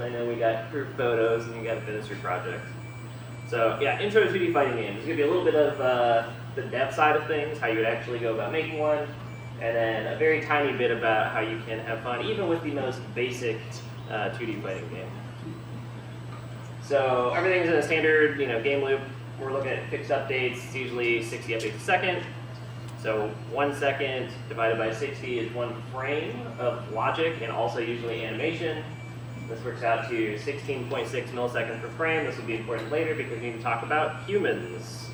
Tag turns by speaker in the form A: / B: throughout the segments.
A: So I know we got group photos and you got to finish your project. So yeah, intro to 2D fighting games. It's going to be a little bit of the dev side of things, how you would actually go about making one, and then a very tiny bit about how you can have fun, even with the most basic 2D fighting game. So everything's in a standard, game loop. We're looking at fixed updates. It's usually 60 updates a second. So 1 second divided by 60 is 1 frame of logic and also usually animation. This works out to 16.6 milliseconds per frame. This will be important later because we need to talk about humans.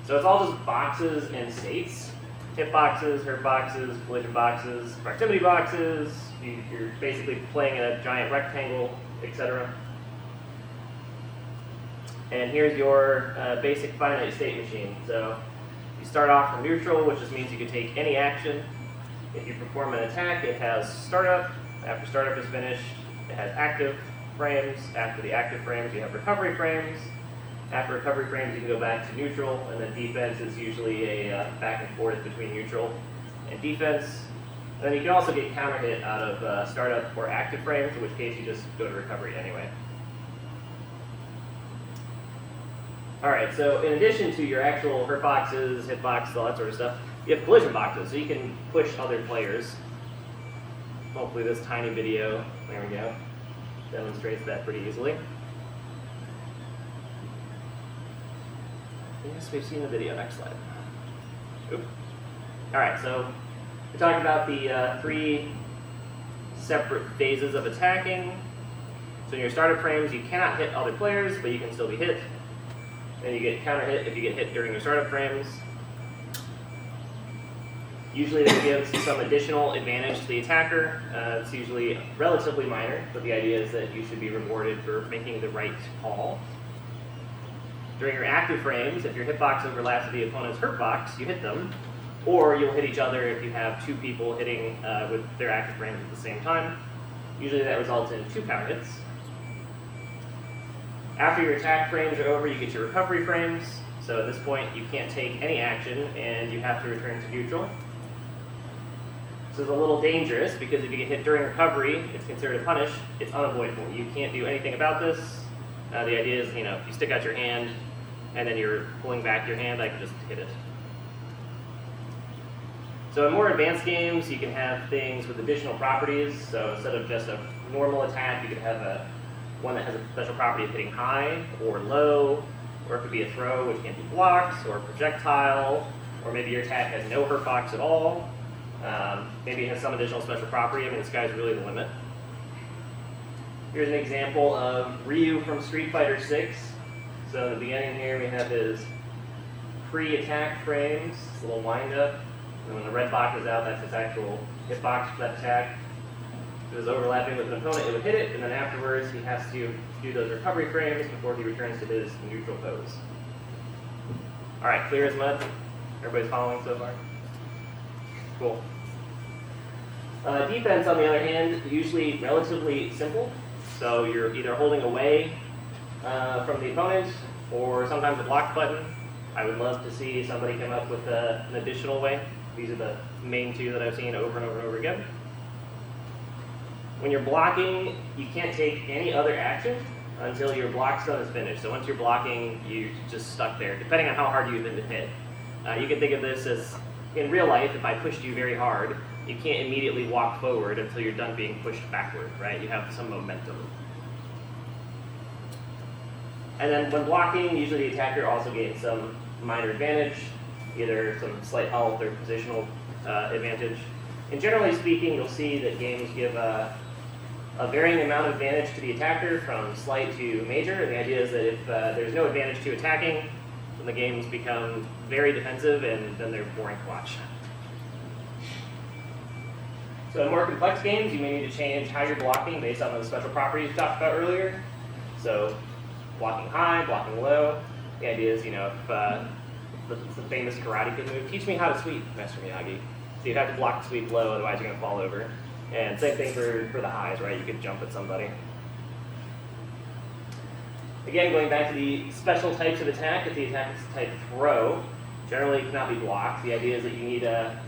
A: So it's all just boxes and states. Hit boxes, hurt boxes, collision boxes, proximity boxes. You're basically playing in a giant rectangle, etc. And here's your basic finite state machine. So you start off from neutral, which just means you can take any action. If you perform an attack, it has startup. After startup is finished, it has active frames. After the active frames, you have recovery frames. After recovery frames, you can go back to neutral, and then defense is usually a back and forth between neutral and defense. And then you can also get counter hit out of startup or active frames, in which case you just go to recovery anyway. All right, so in addition to your actual hurt boxes, hit boxes, all that sort of stuff, you have collision boxes, so you can push other players. Hopefully this tiny video, there we go, demonstrates that pretty easily. Yes, we've seen the video. Next slide. Oop. All right, so we talked about the 3 separate phases of attacking. So in your startup frames, you cannot hit other players, but you can still be hit. Then you get counter hit if you get hit during your startup frames. Usually this gives some additional advantage to the attacker. It's usually relatively minor, but the idea is that you should be rewarded for making the right call. During your active frames, if your hitbox overlaps with the opponent's hurtbox, you hit them, or you'll hit each other if you have 2 people hitting with their active frames at the same time. Usually that results in 2 counter hits. After your attack frames are over, you get your recovery frames. So at this point, you can't take any action, and you have to return to neutral. This is a little dangerous, because if you get hit during recovery, it's considered a punish. It's unavoidable. You can't do anything about this. The idea is, if you stick out your hand, and then you're pulling back your hand, I can just hit it. So in more advanced games, you can have things with additional properties. So instead of just a normal attack, you could have one that has a special property of hitting high or low, or it could be a throw, which can't be blocked, or a projectile, or maybe your attack has no hurt box at all. Maybe it has some additional special property. I mean, the sky's really the limit. Here's an example of Ryu from Street Fighter 6. So in the beginning here, we have his pre-attack frames, this little wind-up. And when the red box is out, that's his actual hitbox for that attack. If it was overlapping with an opponent, it would hit it, and then afterwards he has to do those recovery frames before he returns to his neutral pose. All right, clear as mud? Everybody's following so far? Cool. Defense, on the other hand, usually relatively simple. So you're either holding away from the opponent, or sometimes a block button. I would love to see somebody come up with an additional way. These are the main 2 that I've seen over and over and over again. When you're blocking, you can't take any other action until your block stun is finished. So once you're blocking, you're just stuck there, depending on how hard you've been to hit. You can think of this as, in real life, if I pushed you very hard, you can't immediately walk forward until you're done being pushed backward, right? You have some momentum. And then when blocking, usually the attacker also gains some minor advantage, either some slight health or positional advantage. And generally speaking, you'll see that games give a varying amount of advantage to the attacker, from slight to major. And the idea is that if there's no advantage to attacking, then the games become very defensive, and then they're boring to watch. So in more complex games, you may need to change how you're blocking based on the special properties we talked about earlier. So blocking high, blocking low. The idea is, if it's the famous Karate Kid move, teach me how to sweep, Master Miyagi. So you'd have to block the sweep low, otherwise you're going to fall over. And same thing for the highs, right? You could jump at somebody. Again, going back to the special types of attack, if the attack is type throw, generally it cannot be blocked. The idea is that you need a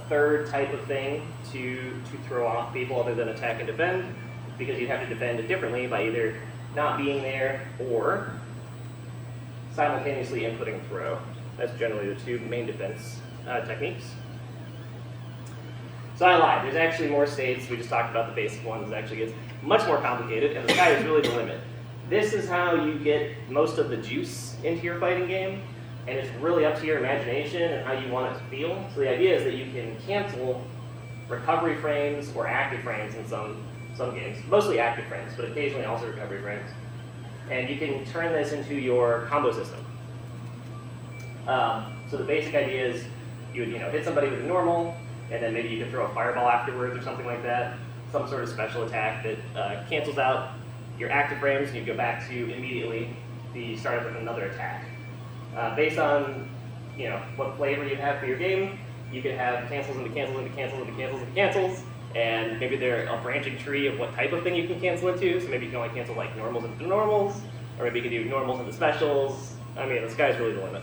A: third type of thing to throw off people other than attack and defend. because you have to defend it differently by either not being there or simultaneously inputting throw. That's generally the two main defense techniques. So I lied. There's actually more states. We just talked about the basic ones. It actually gets much more complicated, and the sky is really the limit. This is how you get most of the juice into your fighting game, and it's really up to your imagination and how you want it to feel. So the idea is that you can cancel recovery frames or active frames in some games, mostly active frames, but occasionally also recovery frames. And you can turn this into your combo system. So the basic idea is you would hit somebody with a normal, and then maybe you could throw a fireball afterwards or something like that, some sort of special attack that cancels out your active frames, and you go back to immediately the start of another attack. Based on what flavor you have for your game, you could have cancels into cancels into cancels into cancels into cancels, and maybe they're a branching tree of what type of thing you can cancel into. So maybe you can only cancel like normals into normals, or maybe you can do normals into specials. I mean, the sky's really the limit.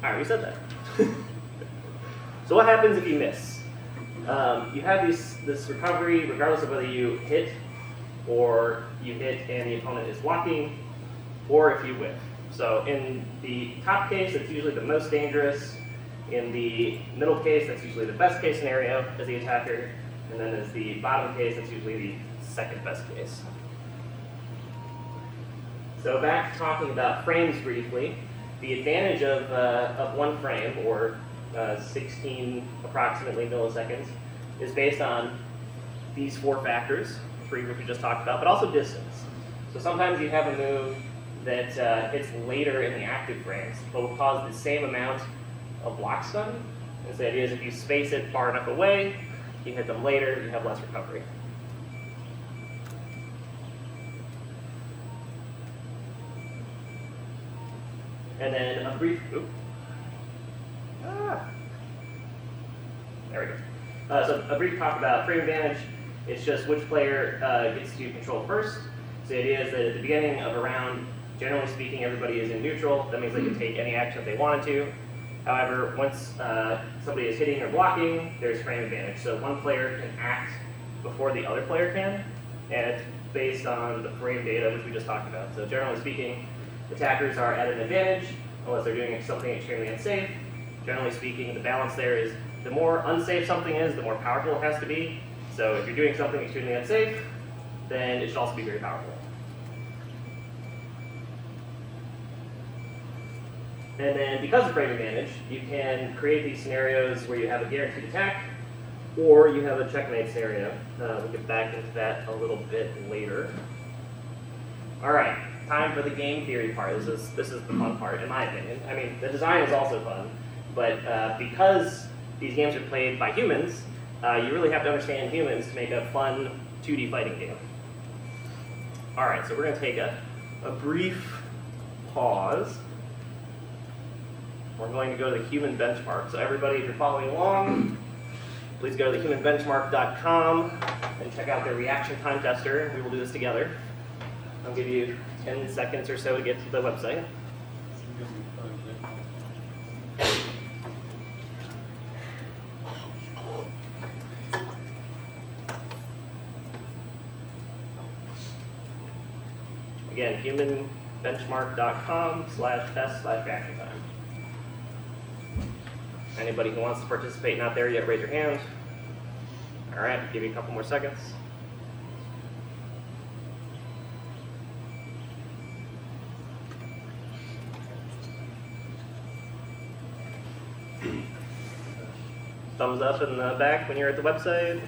A: All right, we said that. So what happens if you miss? You have this recovery, regardless of whether you hit or you hit and the opponent is blocking, or if you whiff. So in the top case, it's usually the most dangerous. In the middle case, that's usually the best case scenario as the attacker. And then as the bottom case, that's usually the second best case. So back to talking about frames briefly. The advantage of one frame, or 16 approximately milliseconds, is based on these four factors, three which we just talked about, but also distance. So sometimes you have a move that hits later in the active frames, but will cause the same amount of block stun. And so the idea is if you space it far enough away, you hit them later, you have less recovery. And then a brief, there we go. So a brief talk about frame advantage. It's just which player gets to control first. So the idea is that at the beginning of a round, generally speaking, everybody is in neutral. That means they can take any action if they wanted to. However, once somebody is hitting or blocking, there's frame advantage. So one player can act before the other player can, and it's based on the frame data, which we just talked about. So generally speaking, attackers are at an advantage unless they're doing something extremely unsafe. Generally speaking, the balance there is the more unsafe something is, the more powerful it has to be. So if you're doing something extremely unsafe, then it should also be very powerful. And then because of frame advantage, you can create these scenarios where you have a guaranteed attack, or you have a checkmate scenario. We'll get back into that a little bit later. All right, time for the game theory part. This is the fun part, in my opinion. I mean, the design is also fun, but because these games are played by humans, you really have to understand humans to make a fun 2D fighting game. All right, so we're going to take a brief pause. We're going to go to the human benchmark. So everybody, if you're following along, please go to thehumanbenchmark.com and check out their reaction time tester. We will do this together. I'll give you 10 seconds or so to get to the website. Again, humanbenchmark.com/test/reaction time. Anybody who wants to participate not there yet, raise your hand. All right, give you a couple more seconds. Thumbs up in the back when you're at the website.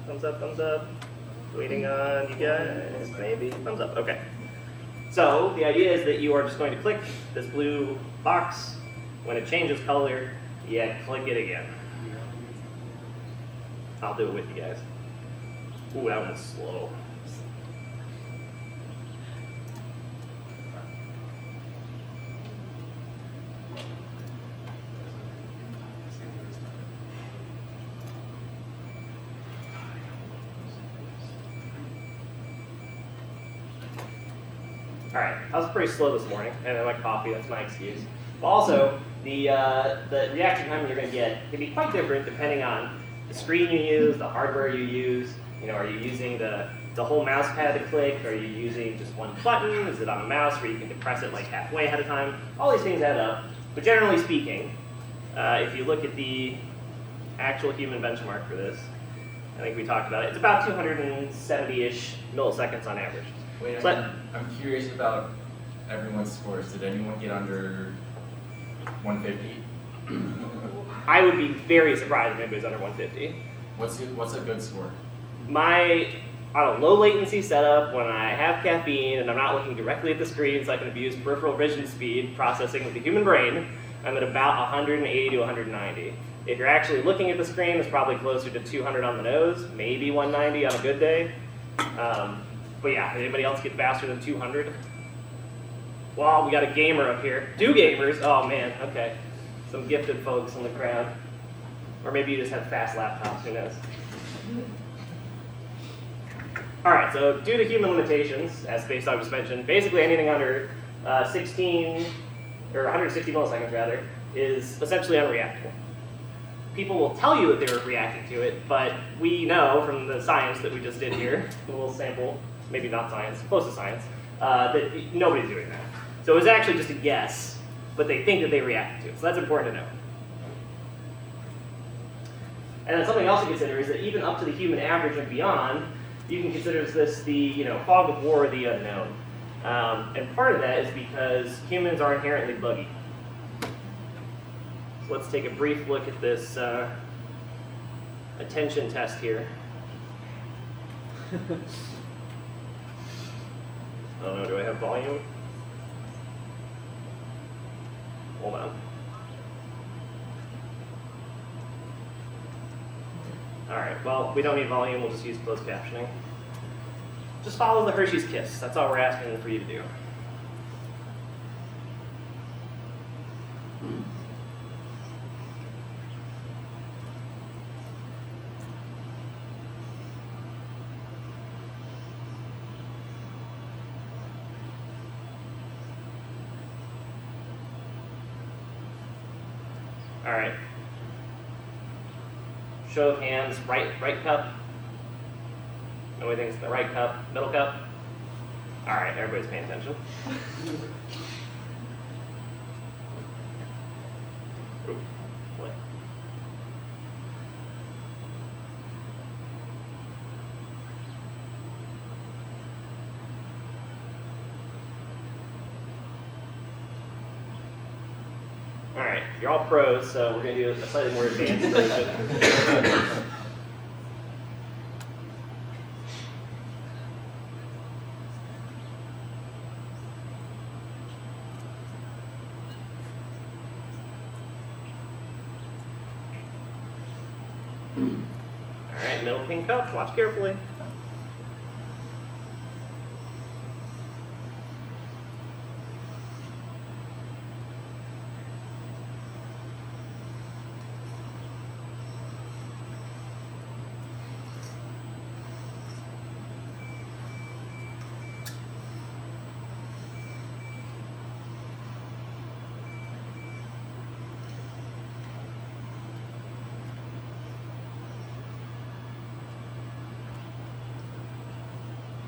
A: Thumbs up, thumbs up. Waiting on you guys, maybe. Thumbs up, okay. So the idea is that you are just going to click this blue box. When it changes color, you click it again. I'll do it with you guys. Ooh, that one's slow. All right, I was pretty slow this morning, and I like coffee, that's my excuse. But also, the reaction time you're going to get can be quite different depending on the screen you use, the hardware you use. Are you using the whole mouse pad to click? Are you using just one button? Is it on a mouse where you can depress it like halfway ahead of time? All these things add up. But generally speaking, if you look at the actual human benchmark for this, I think we talked about it, it's about 270-ish milliseconds on average.
B: Wait,
A: So
B: I'm curious about everyone's scores. Did anyone get under 150?
A: I would be very surprised if anybody's under 150.
B: What's a good score?
A: On a low latency setup, when I have caffeine and I'm not looking directly at the screen so I can abuse peripheral vision speed processing with the human brain, I'm at about 180 to 190. If you're actually looking at the screen, it's probably closer to 200 on the nose, maybe 190 on a good day. But yeah, did anybody else get faster than 200? Well, we got a gamer up here. 2 gamers? Oh man, okay. Some gifted folks in the crowd. Or maybe you just have fast laptops, who knows? Alright, so due to human limitations, as Space Dog just mentioned, basically anything under 160 milliseconds rather, is essentially unreactable. People will tell you that they were reacting to it, but we know from the science that we just did here, a little sample, maybe not science, close to science, that nobody's doing that. So it was actually just a guess, but they think that they reacted to it. So that's important to know. And then something else to consider is that even up to the human average and beyond, you can consider this the fog of war, the unknown. And part of that is because humans are inherently buggy. So let's take a brief look at this attention test here. Oh no, do I have volume? Hold on. Alright, well, we don't need volume, we'll just use closed captioning. Just follow the Hershey's Kiss, that's all we're asking for you to do. Alright. Show of hands, right cup. Nobody thinks the right cup, middle cup. Alright, everybody's paying attention. Ooh, what? Alright, you're all pros, so we're going to do a slightly more advanced version. Alright, middle pink cup, watch carefully.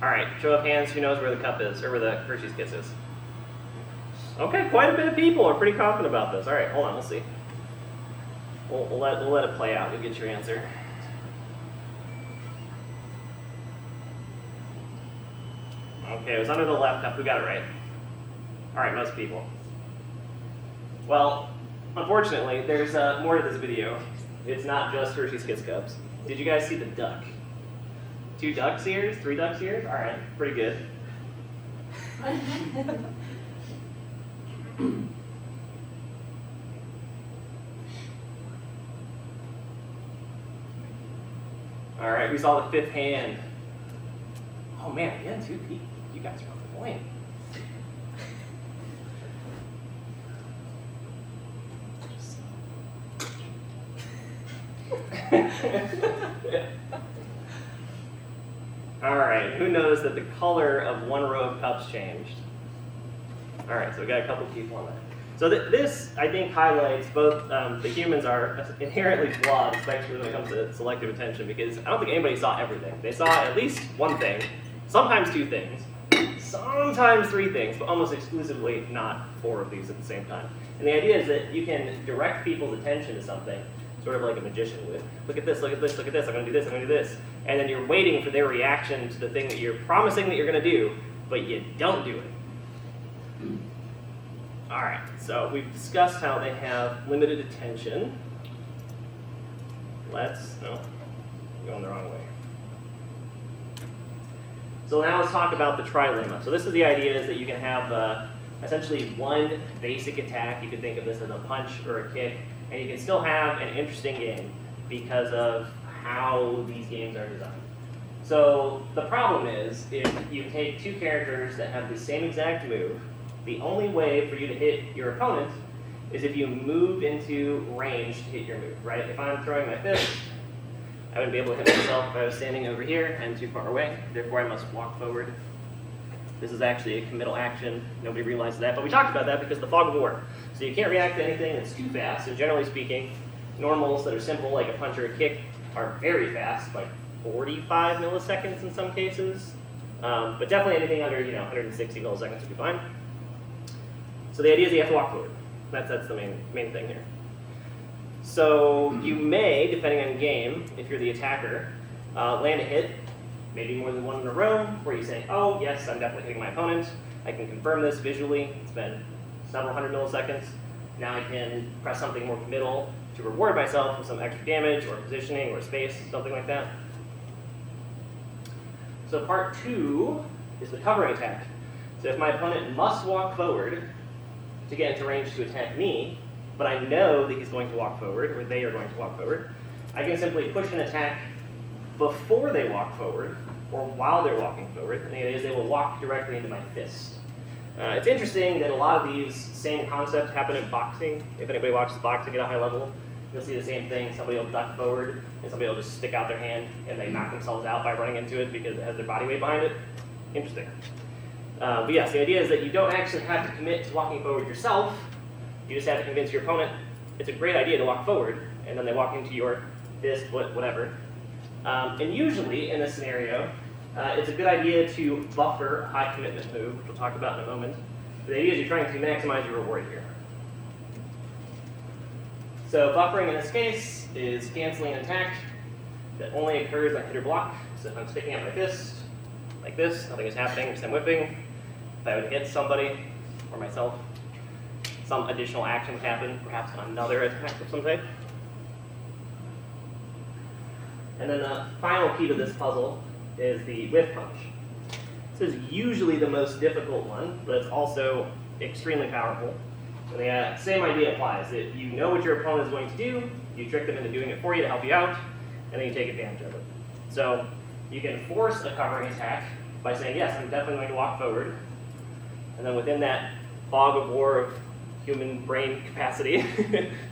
A: Alright, show of hands, who knows where the cup is, or where the Hershey's Kiss is? Okay, quite a bit of people are pretty confident about this. Alright, hold on, we'll see. We'll let it play out, you'll get your answer. Okay, it was under the left cup, who got it right? Alright, most people. Well, unfortunately, there's more to this video. It's not just Hershey's Kiss cups. Did you guys see the duck? 2 ducks ears? 3 ducks ears? Alright, pretty good. Alright, we saw the 5th hand. Oh man, again, 2 people. You guys are on the point. Alright, who knows that the color of one row of cups changed? Alright, so we got a couple people on that. So this, I think, highlights both the humans are inherently flawed, especially when it comes to selective attention, because I don't think anybody saw everything. They saw at least one thing, sometimes two things, sometimes three things, but almost exclusively not four of these at the same time. And the idea is that you can direct people's attention to something, sort of like a magician would. Look at this, look at this, look at this, I'm going to do this, I'm going to do this. And then you're waiting for their reaction to the thing that you're promising that you're going to do, but you don't do it. All right, so we've discussed how they have limited attention. No, I'm going the wrong way. So now let's talk about the trilemma. So this is the idea is that you can have essentially one basic attack. You can think of this as a punch or a kick, and you can still have an interesting game because of how these games are designed. So the problem is if you take two characters that have the same exact move, the only way for you to hit your opponent is if you move into range to hit your move, right? If I'm throwing my fist, I wouldn't be able to hit myself if I was standing over here and too far away. Therefore, I must walk forward. This is actually a committal action. Nobody realizes that, but we talked about that because of the fog of war. So you can't react to anything that's too fast. And generally speaking, normals that are simple, like a punch or a kick, are very fast, like 45 milliseconds in some cases. But definitely anything under 160 milliseconds would be fine. So the idea is you have to walk forward. That's the main thing here. So you may, depending on game, if you're the attacker, land a hit, maybe more than one in a row, where you say, oh, yes, I'm definitely hitting my opponent. I can confirm this visually. It's been several hundred milliseconds. Now I can press something more committal to reward myself with some extra damage or positioning or space, something like that. So part two is the covering attack. So if my opponent must walk forward to get into range to attack me, but I know that he's going to walk forward, or they are going to walk forward, I can simply push an attack before they walk forward, or while they're walking forward, and the idea is they will walk directly into my fist. It's interesting that a lot of these same concepts happen in boxing. If anybody watches boxing at a high level, you'll see the same thing. Somebody will duck forward, and somebody will just stick out their hand, and they knock themselves out by running into it because it has their body weight behind it. Interesting. But yes, the idea is that you don't actually have to commit to walking forward yourself. You just have to convince your opponent it's a great idea to walk forward, and then they walk into your fist, foot, whatever. And usually, in this scenario, it's a good idea to buffer a high commitment move, which we'll talk about in a moment. The idea is you're trying to maximize your reward here. So buffering in this case is canceling an attack that only occurs on hit or block. So if I'm sticking out my fist, like this, nothing is happening, because I'm whipping. If I would hit somebody, or myself, some additional action would happen, perhaps another attack of some type. And then the final key to this puzzle is the whiff punch. This is usually the most difficult one, but it's also extremely powerful. And the same idea applies, that you know what your opponent is going to do, you trick them into doing it for you to help you out, and then you take advantage of it. So you can force a covering attack by saying, yes, I'm definitely going to walk forward. And then within that fog of war of human brain capacity,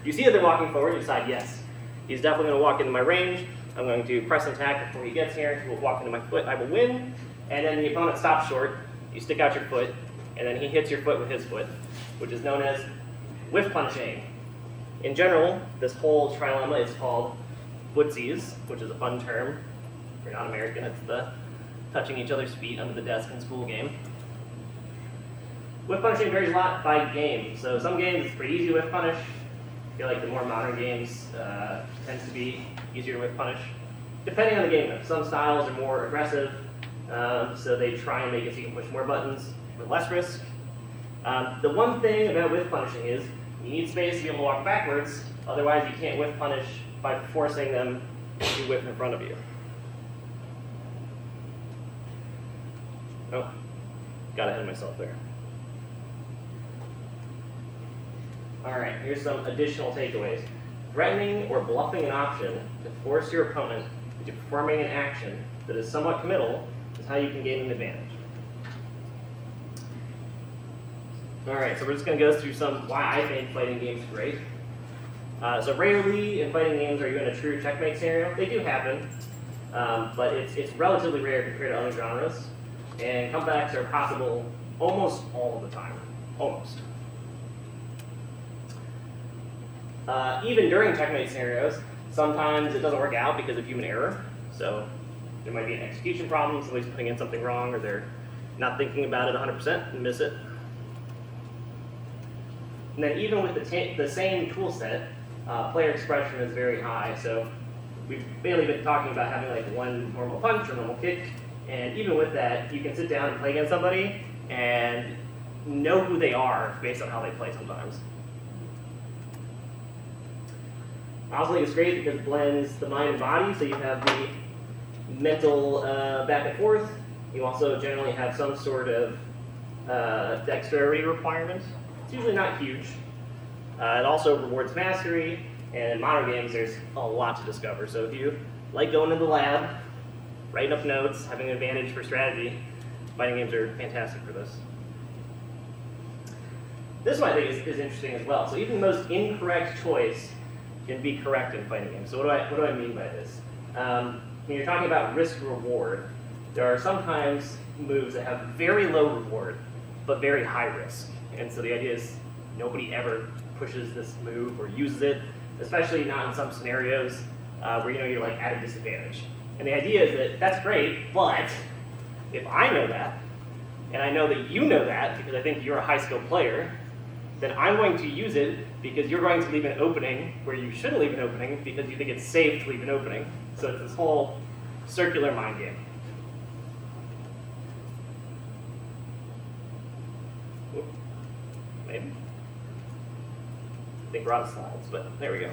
A: you see that they're walking forward, you decide, yes, he's definitely going to walk into my range. I'm going to press an attack before he gets here. He will walk into my foot. I will win. And then the opponent stops short. You stick out your foot, and then he hits your foot with his foot, which is known as whiff punching. In general, this whole trilemma is called footsies, which is a fun term. If you're not American, it's the touching each other's feet under the desk in school game. Whiff punishing varies a lot by game. So some games it's pretty easy to whiff punish. I feel like the more modern games tends to be easier to whiff punish. Depending on the game though. Some styles are more aggressive, so they try and make it so you can push more buttons with less risk. The one thing about whiff punishing is you need space to be able to walk backwards, otherwise you can't whiff punish by forcing them to whiff in front of you. Oh, got ahead of myself there. Alright, here's some additional takeaways. Threatening or bluffing an option to force your opponent into performing an action that is somewhat committal is how you can gain an advantage. Alright, so we're just going to go through why I think fighting games great. So rarely in fighting games are you in a true checkmate scenario. They do happen, but it's relatively rare compared to other genres. And comebacks are possible almost all of the time. Almost. Even during checkmate scenarios, sometimes it doesn't work out because of human error. So there might be an execution problem, somebody's putting in something wrong, or they're not thinking about it 100% and miss it. And then even with the same tool set, player expression is very high. So we've mainly been talking about having like one normal punch or normal kick, and even with that, you can sit down and play against somebody and know who they are based on how they play sometimes. Oscillating is great because it blends the mind and body, so you have the mental back and forth. You also generally have some sort of dexterity requirement. It's usually not huge. It also rewards mastery, and in modern games there's a lot to discover. So if you like going to the lab, writing up notes, having an advantage for strategy, fighting games are fantastic for this. This one I think is interesting as well. So even the most incorrect choice can be correct in fighting games. So what do I mean by this? When you're talking about risk-reward, there are sometimes moves that have very low reward, but very high risk. And so the idea is nobody ever pushes this move or uses it, especially not in some scenarios where you're like at a disadvantage. And the idea is that that's great, but if I know that, and I know that you know that because I think you're a high-skilled player, then I'm going to use it because you're going to leave an opening where you shouldn't leave an opening because you think it's safe to leave an opening. So it's this whole circular mind game. Oop. Maybe. I think we're out of slides, but there we go.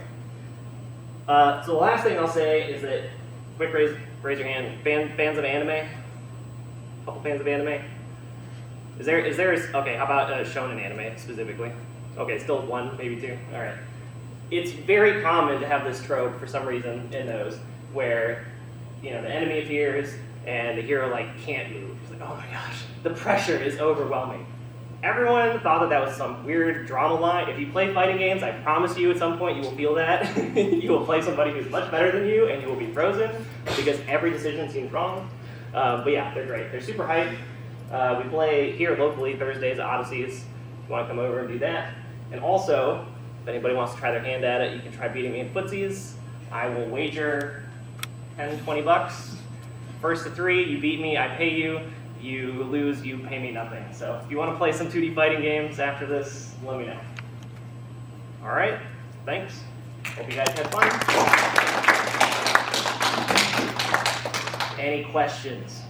A: So the last thing I'll say is that, quick raise your hand, fans of anime? A couple fans of anime? Is there, okay, how about shonen anime specifically? Okay, still one, maybe two, all right. It's very common to have this trope for some reason in those where, the enemy appears and the hero can't move. It's like, oh my gosh, the pressure is overwhelming. Everyone thought that was some weird drama line. If you play fighting games, I promise you at some point you will feel that. You will play somebody who's much better than you and you will be frozen because every decision seems wrong. But yeah, they're great. They're super hype. We play here locally Thursdays at Odysseys. If you want to come over and do that. And also, if anybody wants to try their hand at it, you can try beating me in footsies. I will wager 10, 20 bucks. First to 3, you beat me, I pay you. You lose, you pay me nothing. So if you want to play some 2D fighting games after this, let me know. All right, thanks. Hope you guys had fun. Any questions?